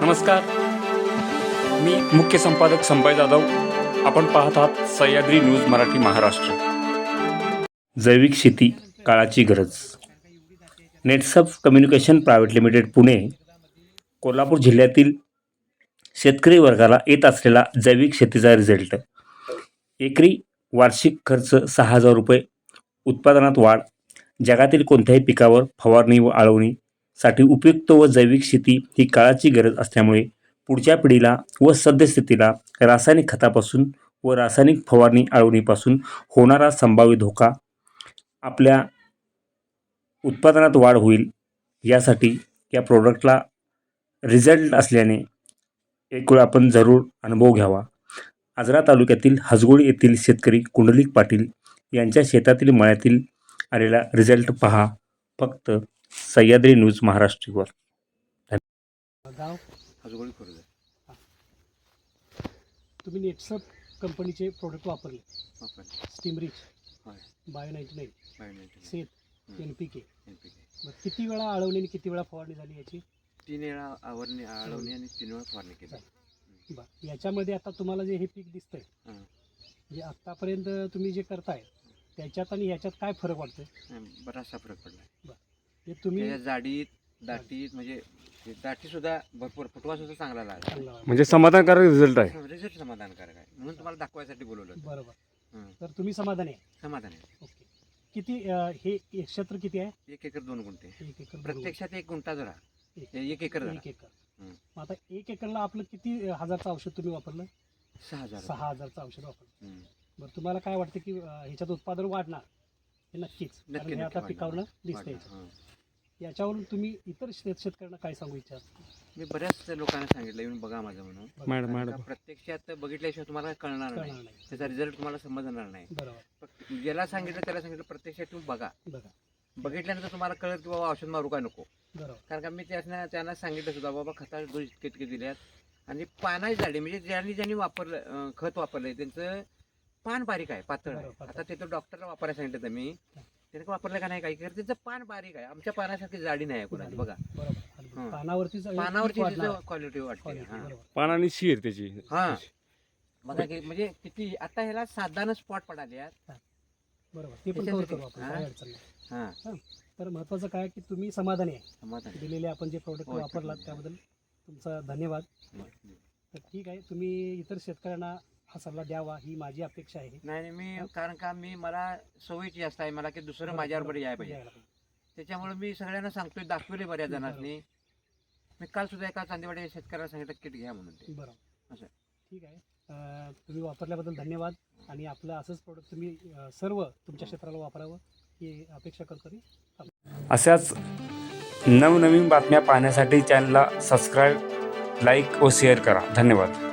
नमस्कार, मी मुख्य संपादक संपय जाधव. आपण पाहत आहात सह्याद्री न्यूज मराठी महाराष्ट्र. जैविक शेती काळाची गरज. Netsurf communication private limited Pune, कोल्हापूर जिल्ह्यातील शेतकरी वर्गाला येत असलेला जैविक शेतीचा रिझल्ट. एकरी वार्षिक खर्च 6,000 रुपये, उत्पादनात वाढ. जगातील कोणत्याही पिकावर फवारणी व आळवणीसाठी उपयुक्त व जैविक शेती ही काळाची गरज असल्यामुळे पुढच्या पिढीला व सद्यस्थितीला रासायनिक खतापासून व रासायनिक फवारणी आळवणीपासून होणारा संभाव्य धोका, आपल्या उत्पादनात वाढ होईल यासाठी या प्रोडक्टला रिझल्ट असल्याने एक वेळ आपण जरूर अनुभव घ्यावा. आजरा तालुक्यातील हसगोळी येथील शेतकरी कुंडलिक पाटील यांच्या शेतातील मळ्यातील आलेला रिझल्ट पहा फक्त सह्याद्री न्यूज महाराष्ट्रवर. गाव हसगोळी खुर्द. तुम्ही नेटसप कंपनीचे प्रोडक्ट वापरले. आपण स्टीम रिच, होय बायो 99, बायोनेट सेत, NPK. NPK. मग किती वेळा आळवणी आणि किती वेळा फवारणी झाली याची? 3 वेळा आवरणी आळवणी आणि 3 वेळा फवारणी केली. बरं, याच्यामध्ये आता तुम्हाला जे हे पीक दिसतंय, हां. म्हणजे आत्तापर्यंत तुम्ही जे करताय त्याच्यात आणि ह्याच्यात काय फरक वाटतोय? बराचसा फरक पडला. हे तुम्ही त्याच्या जाडीत दाटीत म्हणजे दाटी सुद्धा भरपूर, फुटवा सुद्धा चांगला लागला. चांगला वाटतोय. म्हणजे समाधानकारक रिझल्ट आहे. रिझल्ट समाधानकारक आहे म्हणून तुम्हाला दाखवायसाठी बोलवलं होतं. बरोबर. हं. तर तुम्ही समाधानी आहे? समाधान आहे. ओके. किती हे क्षेत्र किती आहे? 1 एकर 2 गुंठे. 1 एकर. प्रत्यक्षात 1 गुंठा जरा एक 1 एकर झाला. 1 एकर. हं. मग आता 1 एकरला आपलं किती हजारचं औषध तुम्ही वापरलं? 6,000. 6,000चं औषध वापरलं. हं. बरं, तुम्हाला काय वाटतं की ह्याच्यात उत्पादन वाढणार? हे नक्कीच, कारण नक्की हे आता वाढणार. पिकावरनं दिसतंय. वाढणार. हं. याच्यावरून तुम्ही इतर शेतकऱ्यांना काय सांगू इच्छिता? मी बऱ्याच लोकांना सांगितलं येऊन बघा माझं म्हणून. कारण का प्रत्यक्षात बघितल्याशिवाय तुम्हाला कळणार नाही, कळणार नाही. त्याचा रिझल्ट तुम्हाला समजणार नाही. बरोबर. फक्त ज्याला सांगितलं त्याला सांगितलं प्रत्यक्षात तुम्ही बघा. बघा. बघितल्यानंतर तुम्हाला कळत की बाबा औषध मारू का नको. बरोबर. कारण का मी त्यांना सांगितलं सुद्धा बाबा खताचे डोस इतके इतके दिल्यात आणि पानाची जाडी म्हणजे ज्यांनी वापरलं खत वापरलंय त्यांचं पान बारीक आहे, पातळ आहे. बरोबर. आता ते तर डॉक्टरला वापरायला सांगितलं तर मी त्याने वापरलं का नाही काही कर त्याचं पान बारीक आहे, आमच्या पानासारखी जाडी नाही आहे कुणाची. बघा बरोबर. हं. पानावरतीच पानावरची वाढणार. क्वालिटी वाटते. Quality, हां. बरोबर. पानाने शिर त्याची. हां बघा की म्हणजे किती आता ह्याला साधारण स्पॉट पडाले आहेत. बरोबर. ते पण कव्हर करू आपण, काही अडचण नाही. हां तर महत्वाचं काय की तुम्ही समाधानी आहे समाधान. दिलेले आपण जे प्रोडक्ट होय, वापरलात त्याबद्दल तुमचा धन्यवाद. तर ठीक आहे, तुम्ही इतर शेतकऱ्यांना हा सल्ला द्यावा ही माझी अपेक्षा आहे. नाही मी कारण का मला सवयीची जास्त आहे मला की दुसरं माझ्याबरोबर यायला पाहिजे. यायला पाहिजे. त्याच्यामुळे मी सगळ्यांना सांगतोय, दाखवले बऱ्याच जणांनी. मी काल सुद्धा एका चांदीवाडी शेतकऱ्याला सांगितलं किट घ्या म्हणून ते. बरोबर. असं. ठीक आहे. तुम्ही वापरल्याबद्दल धन्यवाद आणि आपलं असंच प्रोडक्ट तुम्ही सर्व तुमच्या क्षेत्राला वापरावं ही अपेक्षा करतो मी. अशाच नवनवीन बातम्या पाहण्यासाठी चॅनलला सबस्क्राईब, लाईक व शेअर करा. धन्यवाद.